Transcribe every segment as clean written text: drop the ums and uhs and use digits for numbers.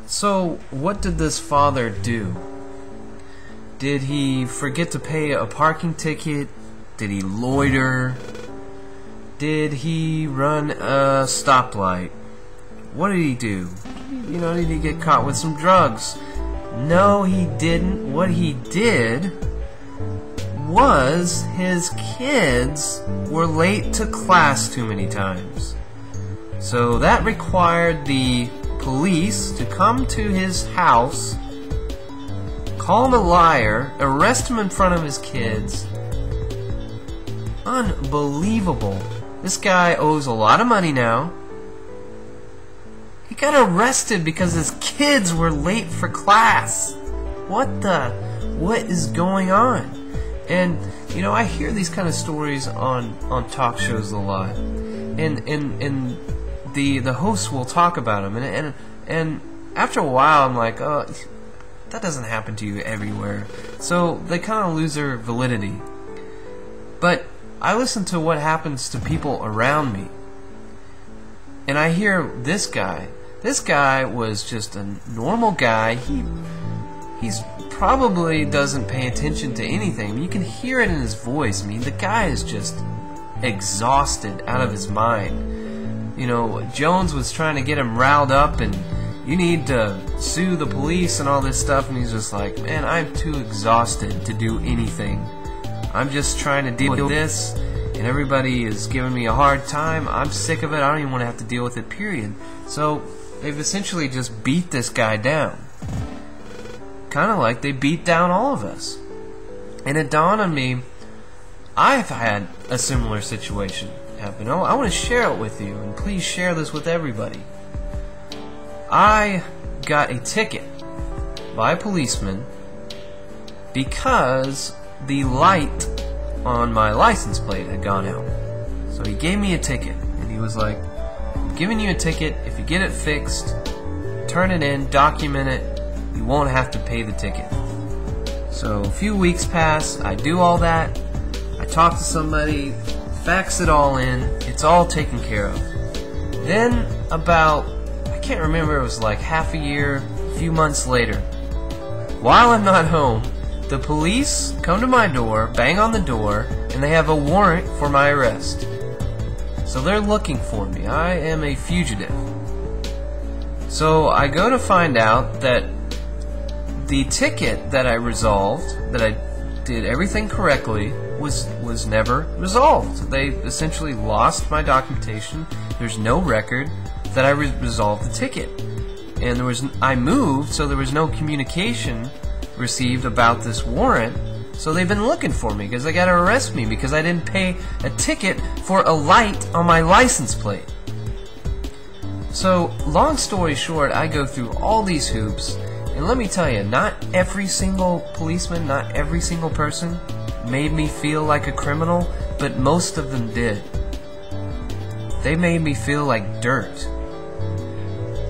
So, what did this father do? Did he forget to pay a parking ticket? Did he loiter? Did he run a stoplight? What did he do? Did he get caught with some drugs? No, he didn't. What he did was his kids were late to class too many times. So that required the police to come to his house, call him a liar, arrest him in front of his kids. Unbelievable. This guy owes a lot of money now. He got arrested because his kids were late for class. What is going on? And I hear these kind of stories on talk shows a lot, and the hosts will talk about them, and after a while I'm like, oh, that doesn't happen to you everywhere. So they kind of lose their validity. But I listen to what happens to people around me, and I hear this guy. This guy was just a normal guy. He's probably doesn't pay attention to anything. You can hear it in his voice. I mean, the guy is just exhausted out of his mind. Jones was trying to get him riled up, and you need to sue the police and all this stuff, and he's just like, man, I'm too exhausted to do anything. I'm just trying to deal with this, and everybody is giving me a hard time. I'm sick of it. I don't even want to have to deal with it, period. So they've essentially just beat this guy down. Kind of like they beat down all of us. And it dawned on me, I've had a similar situation happen. I want to share it with you, and please share this with everybody. I got a ticket by a policeman because the light on my license plate had gone out. So he gave me a ticket, and he was like, I'm giving you a ticket. If you get it fixed, turn it in, document it, you won't have to pay the ticket. So a few weeks pass, I do all that, I talk to somebody, fax it all in, it's all taken care of. Then about, I can't remember, it was like half a year, a few months later, while I'm not home, the police come to my door, bang on the door, and they have a warrant for my arrest. So they're looking for me. I am a fugitive. So I go to find out that the ticket that I resolved, that I did everything correctly, was never resolved. They essentially lost my documentation. There's no record that I resolved the ticket. And I moved, so there was no communication received about this warrant. So they've been looking for me because they got to arrest me because I didn't pay a ticket for a light on my license plate. So long story short, I go through all these hoops, and let me tell you, not every single policeman, not every single person made me feel like a criminal, but most of them did. They made me feel like dirt.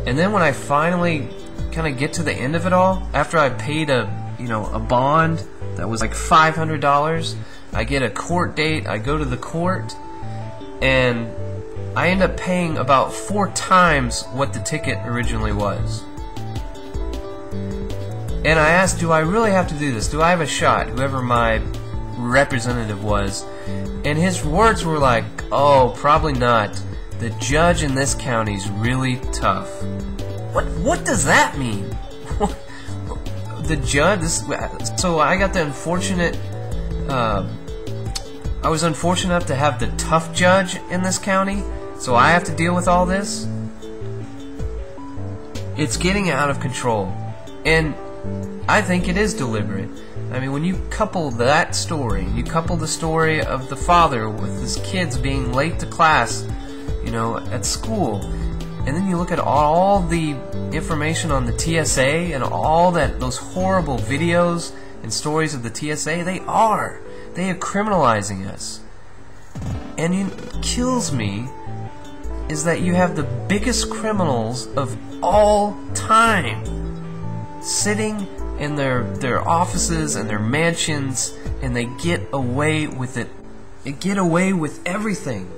And then when I finally kind of get to the end of it all, after I paid a bond that was like $500, I get a court date, I go to the court, and I end up paying about 4 times what the ticket originally was. And I asked, do I really have to do this? Do I have a shot? Whoever my representative was. And his words were like, oh, probably not. The judge in this county is really tough. What does that mean? The judge? So I got the unfortunate... I was unfortunate enough to have the tough judge in this county, so I have to deal with all this? It's getting out of control. And I think it is deliberate. I mean, when you couple that story, you couple the story of the father with his kids being late to class, at school, and then you look at all the information on the TSA and all those horrible videos and stories of the TSA, they are criminalizing us. And it kills me is that you have the biggest criminals of all time sitting in their offices and their mansions, and they get away with it. They get away with everything.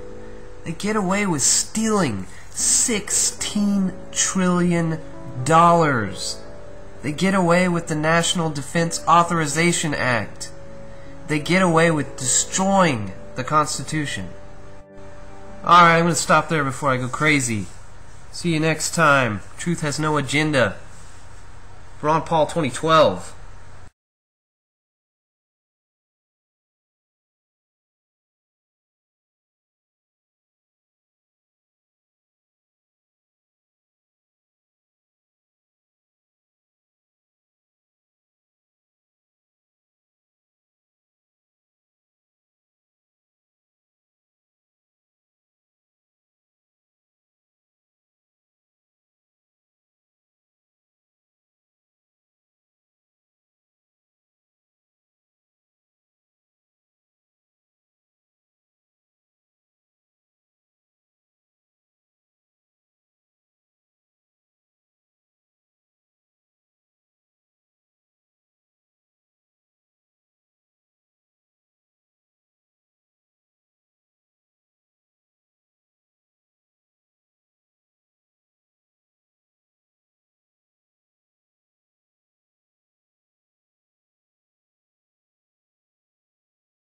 They get away with stealing $16 trillion They get away with the National Defense Authorization Act. They get away with destroying the Constitution. Alright, I'm going to stop there before I go crazy. See you next time. Truth has no agenda. Ron Paul 2012.